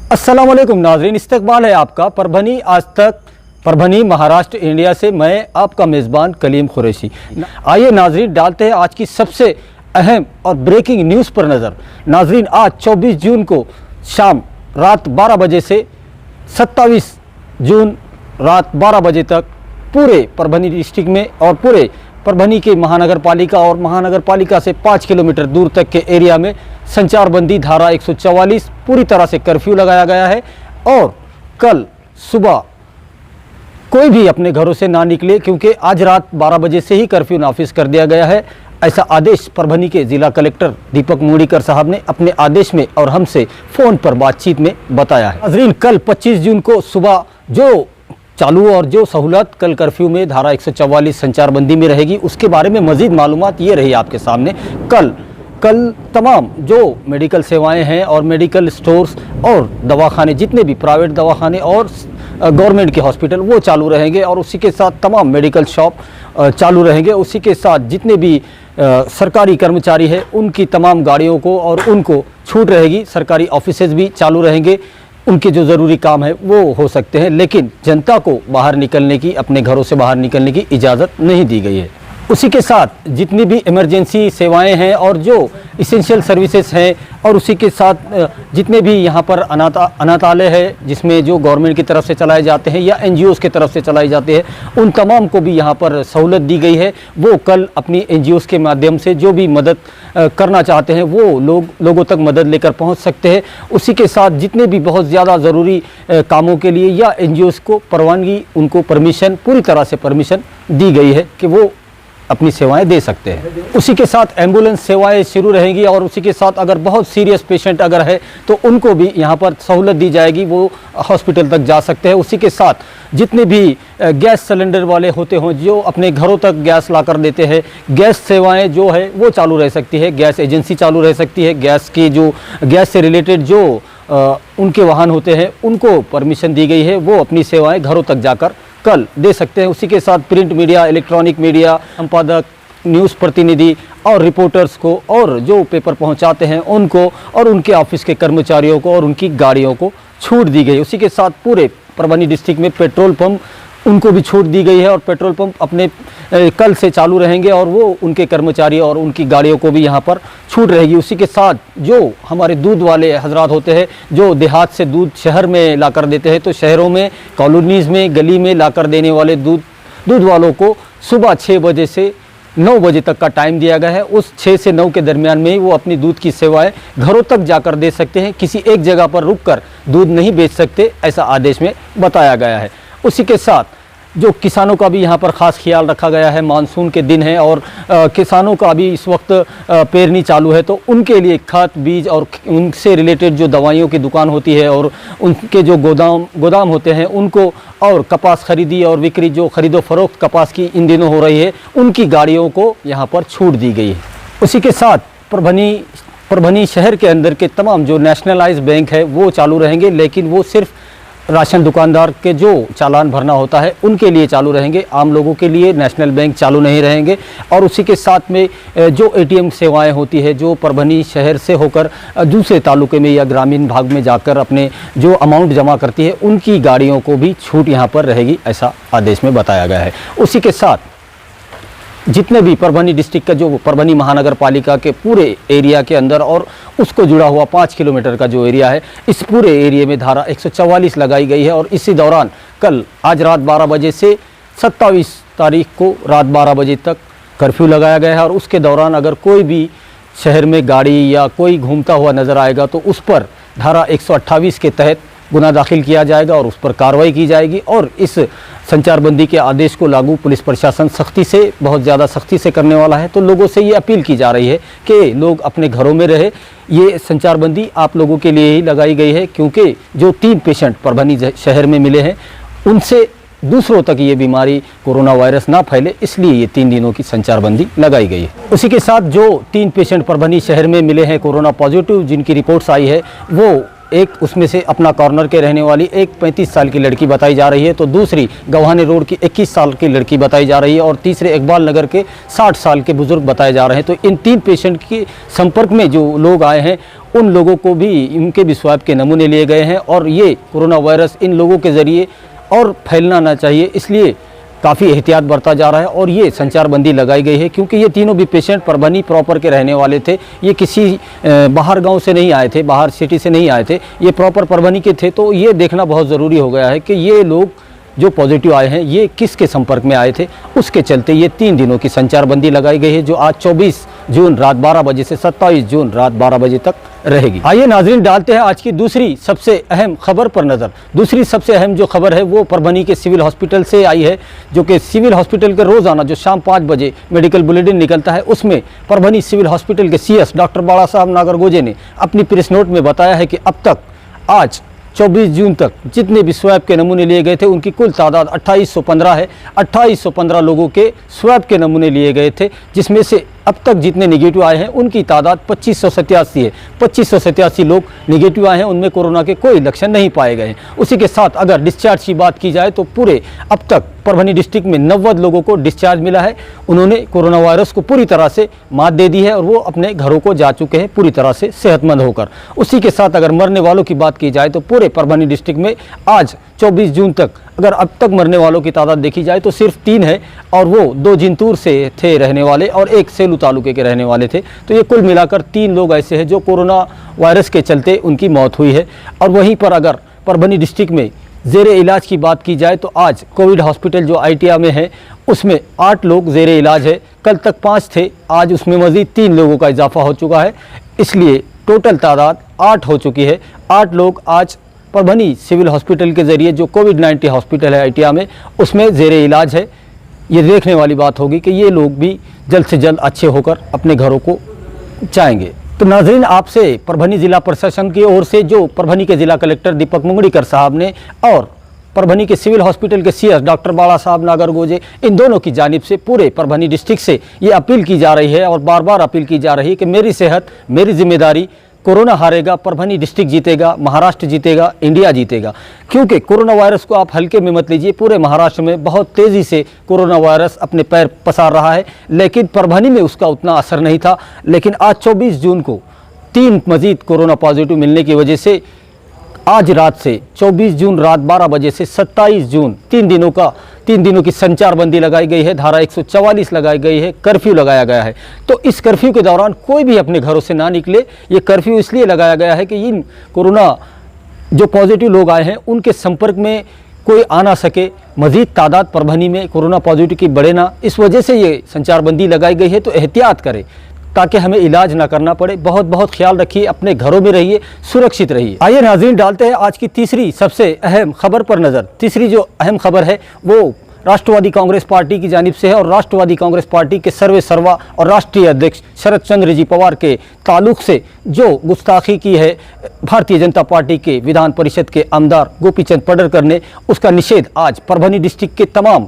अस्सलाम वालेकुम नाजरीन, इस्तकबाल है आपका परभनी आज तक परभनी महाराष्ट्र इंडिया से। मैं आपका मेज़बान कलीम कुरैशी। आइए नाजरीन, डालते हैं आज की सबसे अहम और ब्रेकिंग न्यूज़ पर नज़र। नाजरीन, आज 24 जून को शाम रात 12 बजे से 27 जून रात 12 बजे तक पूरे परभनी डिस्ट्रिक्ट में और पूरे परभनी के महानगर पालिका और महानगर पालिका से 5 किलोमीटर दूर तक के एरिया में संचारबंदी धारा 144 पूरी तरह से कर्फ्यू लगाया गया है। और कल सुबह कोई भी अपने घरों से ना निकले, क्योंकि आज रात 12 बजे से ही कर्फ्यू नाफिज कर दिया गया है। ऐसा आदेश परभनी के जिला कलेक्टर दीपक मुगड़ीकर साहब ने अपने आदेश में और हमसे फ़ोन पर बातचीत में बताया है। नाज़रीन, कल 25 जून को सुबह जो चालू और जो सहूलत कल कर्फ्यू में धारा 144 संचारबंदी में रहेगी, उसके बारे में मज़ीद मालूमात ये रही आपके सामने। कल तमाम जो मेडिकल सेवाएं हैं और मेडिकल स्टोर्स और दवाखाने, जितने भी प्राइवेट दवाखाने और गवर्नमेंट के हॉस्पिटल वो चालू रहेंगे और उसी के साथ तमाम मेडिकल शॉप चालू रहेंगे। उसी के साथ जितने भी सरकारी कर्मचारी हैं उनकी तमाम गाड़ियों को और उनको छूट रहेगी। सरकारी ऑफिसेज भी चालू रहेंगे, उनके जो ज़रूरी काम है वो हो सकते हैं, लेकिन जनता को बाहर निकलने की, अपने घरों से बाहर निकलने की इजाज़त नहीं दी गई है। उसी के साथ जितनी भी इमरजेंसी सेवाएं हैं और जो इसेंशियल सर्विसेज हैं और उसी के साथ जितने भी यहाँ पर अनाथालय है जिसमें जो गवर्नमेंट की तरफ से चलाए जाते हैं या NGOs की तरफ से चलाए जाते हैं, उन तमाम को भी यहाँ पर सहूलत दी गई है। वो कल अपनी NGOs के माध्यम से जो भी मदद करना चाहते हैं वो लोगों तक मदद लेकर पहुँच सकते हैं। उसी के साथ जितने भी बहुत ज़्यादा ज़रूरी कामों के लिए या NGOs को परवानगी, उनको परमिशन, पूरी तरह से परमिशन दी गई है कि वो अपनी सेवाएं दे सकते हैं। उसी के साथ एम्बुलेंस सेवाएं शुरू रहेंगी और उसी के साथ अगर बहुत सीरियस पेशेंट अगर है तो उनको भी यहाँ पर सहूलत दी जाएगी, वो हॉस्पिटल तक जा सकते हैं। उसी के साथ जितने भी गैस सिलेंडर वाले होते हों जो अपने घरों तक गैस ला कर देते हैं, गैस सेवाएं जो है वो चालू रह सकती है, गैस एजेंसी चालू रह सकती है। गैस की जो गैस से रिलेटेड जो उनके वाहन होते हैं उनको परमिशन दी गई है, वो अपनी सेवाएँ घरों तक जाकर कल दे सकते हैं। उसी के साथ प्रिंट मीडिया, इलेक्ट्रॉनिक मीडिया, संपादक, न्यूज़ प्रतिनिधि और रिपोर्टर्स को और जो पेपर पहुंचाते हैं उनको और उनके ऑफिस के कर्मचारियों को और उनकी गाड़ियों को छूट दी गई। उसी के साथ पूरे परभनी डिस्ट्रिक्ट में पेट्रोल पंप, उनको भी छूट दी गई है और पेट्रोल पंप अपने कल से चालू रहेंगे और वो उनके कर्मचारी और उनकी गाड़ियों को भी यहाँ पर छूट रहेगी। उसी के साथ जो हमारे दूध वाले हजरात होते हैं जो देहात से दूध शहर में लाकर देते हैं, तो शहरों में, कॉलोनीज़ में, गली में लाकर देने वाले दूध वालों को सुबह 6 बजे से 9 बजे तक का टाइम दिया गया है। उस 6 से 9 के दरमियान में ही वो अपनी दूध की सेवाएं घरों तक जाकर दे सकते हैं, किसी एक जगह पर रुककर दूध नहीं बेच सकते, ऐसा आदेश में बताया गया है। उसी के साथ जो किसानों का भी यहाँ पर ख़ास ख्याल रखा गया है, मानसून के दिन है और किसानों का भी इस वक्त पेरनी चालू है, तो उनके लिए खाद, बीज और उनसे रिलेटेड जो दवाइयों की दुकान होती है और उनके जो गोदाम होते हैं उनको, और कपास खरीदी और बिक्री जो खरीदो फरोख्त कपास की इन दिनों हो रही है, उनकी गाड़ियों को यहाँ पर छूट दी गई है। उसी के साथ परभनी शहर के अंदर के तमाम जो नेशनलाइज बैंक है वो चालू रहेंगे, लेकिन वो सिर्फ राशन दुकानदार के जो चालान भरना होता है उनके लिए चालू रहेंगे, आम लोगों के लिए नेशनल बैंक चालू नहीं रहेंगे। और उसी के साथ में जो ATM सेवाएं होती है जो परभनी शहर से होकर दूसरे तालुके में या ग्रामीण भाग में जाकर अपने जो अमाउंट जमा करती है उनकी गाड़ियों को भी छूट यहाँ पर रहेगी, ऐसा आदेश में बताया गया है। उसी के साथ जितने भी परभनी डिस्ट्रिक्ट का जो परभनी महानगर पालिका के पूरे एरिया के अंदर और उसको जुड़ा हुआ 5 किलोमीटर का जो एरिया है, इस पूरे एरिया में धारा 144 लगाई गई है। और इसी दौरान कल आज रात 12 बजे से 27 तारीख को रात 12 बजे तक कर्फ्यू लगाया गया है। और उसके दौरान अगर कोई भी शहर में गाड़ी या कोई घूमता हुआ नज़र आएगा तो उस पर धारा 128 के तहत गुना दाखिल किया जाएगा और उस पर कार्रवाई की जाएगी। और इस संचारबंदी के आदेश को लागू पुलिस प्रशासन बहुत ज़्यादा सख्ती से करने वाला है। तो लोगों से ये अपील की जा रही है कि लोग अपने घरों में रहे। ये संचारबंदी आप लोगों के लिए ही लगाई गई है, क्योंकि जो 3 पेशेंट परभनी शहर में मिले हैं उनसे दूसरों तक ये बीमारी कोरोना वायरस ना फैले, इसलिए ये 3 दिनों की संचारबंदी लगाई गई है। उसी के साथ जो 3 पेशेंट परभनी शहर में मिले हैं कोरोना पॉजिटिव, जिनकी रिपोर्ट्स आई है, वो एक उसमें से अपना कॉर्नर के रहने वाली एक 35 साल की लड़की बताई जा रही है, तो दूसरी गवाने रोड की 21 साल की लड़की बताई जा रही है और तीसरे इकबाल नगर के 60 साल के बुजुर्ग बताए जा रहे हैं। तो इन 3 पेशेंट के संपर्क में जो लोग आए हैं उन लोगों को भी इनके भी स्वाब के नमूने लिए गए हैं और ये कोरोना वायरस इन लोगों के ज़रिए और फैलना ना चाहिए, इसलिए काफ़ी एहतियात बरता जा रहा है और ये संचारबंदी लगाई गई है। क्योंकि ये तीनों भी पेशेंट परभनी प्रॉपर के रहने वाले थे, ये किसी बाहर गांव से नहीं आए थे, बाहर सिटी से नहीं आए थे, ये प्रॉपर परभनी के थे। तो ये देखना बहुत ज़रूरी हो गया है कि ये लोग जो पॉजिटिव आए हैं ये किसके संपर्क में आए थे, उसके चलते ये 3 दिनों की संचारबंदी लगाई गई है, जो आज 24 जून रात 12 बजे से 27 जून रात 12 बजे तक रहेगी। आइए नाजरीन, डालते हैं आज की दूसरी सबसे अहम खबर पर नज़र। दूसरी सबसे अहम जो खबर है वो परभनी के सिविल हॉस्पिटल से आई है, जो कि सिविल हॉस्पिटल के रोज़ाना जो शाम 5 बजे मेडिकल बुलेटिन निकलता है उसमें परभनी सिविल हॉस्पिटल के CS डॉक्टर बाला साहब नागरगोजे ने अपनी प्रेस नोट में बताया है कि अब तक आज 24 जून तक जितने भी स्वैब के नमूने लिए गए थे उनकी कुल तादाद 2815 है। 2815 लोगों के स्वैब के नमूने लिए गए थे, जिसमें से अब तक जितने निगेटिव आए हैं उनकी तादाद 2587 है। 2587 लोग निगेटिव आए हैं, उनमें कोरोना के कोई लक्षण नहीं पाए गए हैं। उसी के साथ अगर डिस्चार्ज की बात की जाए तो पूरे अब तक परभनी डिस्ट्रिक्ट में 90 लोगों को डिस्चार्ज मिला है। उन्होंने कोरोना वायरस को पूरी तरह से मात दे दी है और वो अपने घरों को जा चुके हैं पूरी तरह से सेहतमंद होकर। उसी के साथ अगर मरने वालों की बात की जाए तो पूरे परभनी डिस्ट्रिक्ट में आज 24 जून तक अगर अब तक मरने वालों की तादाद देखी जाए तो सिर्फ 3 है और वो 2 जिंतूर से थे रहने वाले और 1 सेलू तालुके के रहने वाले थे। तो ये कुल मिलाकर 3 लोग ऐसे हैं जो कोरोना वायरस के चलते उनकी मौत हुई है। और वहीं पर अगर परभनी डिस्ट्रिक्ट में ज़ेरे इलाज की बात की जाए तो आज कोविड हॉस्पिटल जो ITI में है उसमें 8 लोग ज़ेरे इलाज है। कल तक 5 थे, आज उसमें मज़ीद 3 लोगों का इजाफा हो चुका है, इसलिए टोटल तादाद 8 हो चुकी है। 8 लोग आज परभनी सिविल हॉस्पिटल के ज़रिए जो कोविड-19 हॉस्पिटल है ITI में उसमें ज़ेरे इलाज है। ये देखने वाली बात होगी कि ये लोग भी जल्द से जल्द अच्छे होकर अपने घरों को जाएंगे। तो नाजरीन, आपसे परभनी ज़िला प्रशासन की ओर से जो परभनी के ज़िला कलेक्टर दीपक मुंगड़ीकर साहब ने और परभनी के सिविल हॉस्पिटल के CS डॉक्टर बाला साहब नागरगोजे, इन दोनों की जानिब से पूरे परभनी डिस्ट्रिक्ट से ये अपील की जा रही है और बार बार अपील की जा रही है कि मेरी सेहत मेरी जिम्मेदारी, कोरोना हारेगा, परभनी डिस्ट्रिक्ट जीतेगा, महाराष्ट्र जीतेगा, इंडिया जीतेगा। क्योंकि कोरोना वायरस को आप हल्के में मत लीजिए, पूरे महाराष्ट्र में बहुत तेज़ी से कोरोना वायरस अपने पैर पसार रहा है, लेकिन परभनी में उसका उतना असर नहीं था। लेकिन आज 24 जून को 3 मज़ीद कोरोना पॉजिटिव मिलने की वजह से आज रात से 24 जून रात 12 बजे से 27 जून 3 दिनों की संचारबंदी लगाई गई है, धारा 144 लगाई गई है, कर्फ्यू लगाया गया है। तो इस कर्फ्यू के दौरान कोई भी अपने घरों से ना निकले। ये कर्फ्यू इसलिए लगाया गया है कि इन कोरोना जो पॉजिटिव लोग आए हैं उनके संपर्क में कोई आ ना सके, मज़ीद तादाद परभनी में कोरोना पॉजिटिव की बढ़े ना, इस वजह से ये संचारबंदी लगाई गई है। तो एहतियात करें ताकि हमें इलाज ना करना पड़े। बहुत बहुत ख्याल रखिए, अपने घरों में रहिए, सुरक्षित रहिए। आइए नाज़रीन, डालते हैं आज की तीसरी सबसे अहम खबर पर नज़र। तीसरी जो अहम खबर है वो राष्ट्रवादी कांग्रेस पार्टी की जानिब से है और राष्ट्रवादी कांग्रेस पार्टी के सर्वे सर्वा और राष्ट्रीय अध्यक्ष शरद चंद्र जी पवार के ताल्लुक से जो गुस्ताखी की है भारतीय जनता पार्टी के विधान परिषद के आमदार गोपीचंद पडरकर ने, उसका निषेध आज परभनी डिस्ट्रिक्ट के तमाम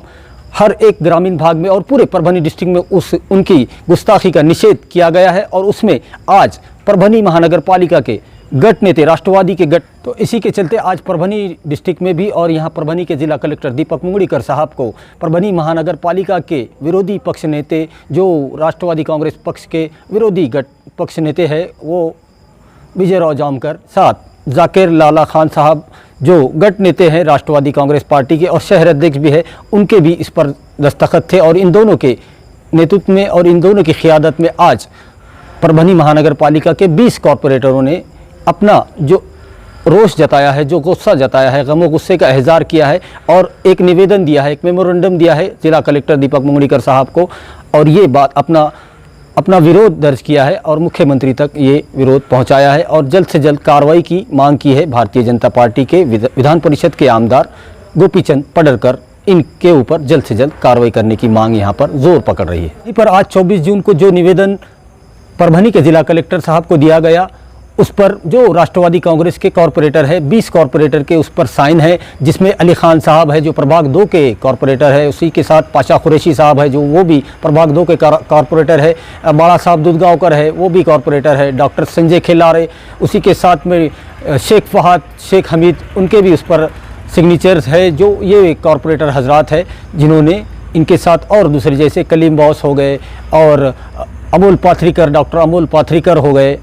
हर एक ग्रामीण भाग में और पूरे परभनी डिस्ट्रिक्ट में उनकी गुस्ताखी का निषेध किया गया है। और उसमें आज परभनी महानगर पालिका के गट नेते, राष्ट्रवादी के गट, तो इसी के चलते आज परभनी डिस्ट्रिक्ट में भी और यहाँ परभनी के ज़िला कलेक्टर दीपक मुंगड़ीकर साहब को परभनी महानगर पालिका के विरोधी पक्ष नेते, जो राष्ट्रवादी कांग्रेस पक्ष के विरोधी गट पक्ष नेते हैं, वो विजय राव जामकर, साथ जाकिर लाला खान साहब जो गट नेते हैं राष्ट्रवादी कांग्रेस पार्टी के और शहर अध्यक्ष भी है, उनके भी इस पर दस्तखत थे। और इन दोनों के नेतृत्व में और इन दोनों की क़ियादत में आज परभनी महानगर पालिका के 20 कॉरपोरेटरों ने अपना जो रोष जताया है, जो गुस्सा जताया है, गमो गुस्से का इजहार किया है और एक निवेदन दिया है, एक मेमोरेंडम दिया है जिला कलेक्टर दीपक मुंगड़ीकर साहब को, और ये बात अपना विरोध दर्ज किया है और मुख्यमंत्री तक ये विरोध पहुंचाया है और जल्द से जल्द कार्रवाई की मांग की है भारतीय जनता पार्टी के विधान परिषद के आमदार गोपीचंद पडरकर। इनके ऊपर जल्द से जल्द कार्रवाई करने की मांग यहाँ पर जोर पकड़ रही है। इस पर आज 24 जून को जो निवेदन परभनी के ज़िला कलेक्टर साहब को दिया गया, उस पर जो राष्ट्रवादी कांग्रेस के कॉरपोरेटर है, 20 कॉरपोरेटर के उस पर साइन है, जिसमें अली खान साहब है जो प्रभाग 2 के कॉरपोरेटर है, उसी के साथ पाशा कुरैशी साहब है जो वो भी प्रभाग 2 के कॉरपोरेटर है, बाला साहब दूधगांवकर है वो भी कॉरपोरेटर है, डॉक्टर संजय खिलारे, उसी के साथ में शेख फहद, शेख हमीद, उनके भी उस पर सिग्नेचर्स है, जो ये कॉरपोरेटर हजरात है जिन्होंने इनके साथ और दूसरे जैसे कलीम बॉस हो गए और अमोल पाथरीकर, डॉक्टर अमोल पाथरीकर हो गए।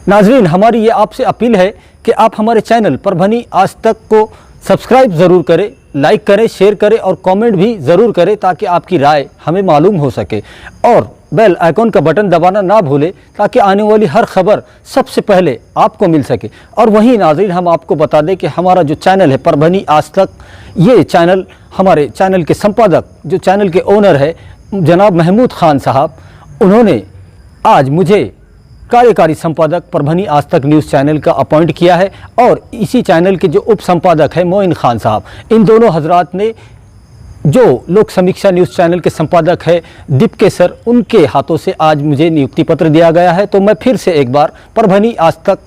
नाजरीन, हमारी ये आपसे अपील है कि आप हमारे चैनल परभनी आज तक को सब्सक्राइब ज़रूर करें, लाइक करें, शेयर करें और कमेंट भी ज़रूर करें ताकि आपकी राय हमें मालूम हो सके, और बेल आइकॉन का बटन दबाना ना भूलें ताकि आने वाली हर खबर सबसे पहले आपको मिल सके। और वहीं नाज़रीन, हम आपको बता दें कि हमारा जो चैनल है परभनी आज तक, ये चैनल हमारे चैनल के संपादक, जो चैनल के ओनर है जनाब महमूद खान साहब, उन्होंने आज मुझे कार्यकारी संपादक परभनी आज तक न्यूज़ चैनल का अपॉइंट किया है, और इसी चैनल के जो उप संपादक है मोइन खान साहब, इन दोनों हजरात ने जो लोक समीक्षा न्यूज़ चैनल के संपादक है दीपके सर, उनके हाथों से आज मुझे नियुक्ति पत्र दिया गया है। तो मैं फिर से एक बार परभनी आज तक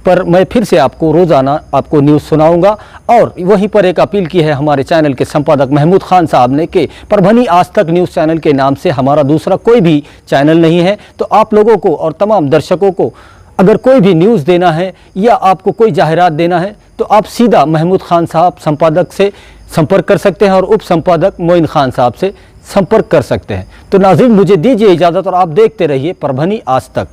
पर मैं फिर से आपको रोज़ाना आपको न्यूज़ सुनाऊंगा, और वहीं पर एक अपील की है हमारे चैनल के संपादक महमूद खान साहब ने कि परभनी आज तक न्यूज़ चैनल के नाम से हमारा दूसरा कोई भी चैनल नहीं है। तो आप लोगों को और तमाम दर्शकों को अगर कोई भी न्यूज़ देना है या आपको कोई जाहिरात देना है तो आप सीधा महमूद खान साहब संपादक से संपर्क कर सकते हैं और उप संपादक मोइन खान साहब से संपर्क कर सकते हैं। तो नाज़रीन, मुझे दीजिए इजाज़त और आप देखते रहिए परभनी आज तक।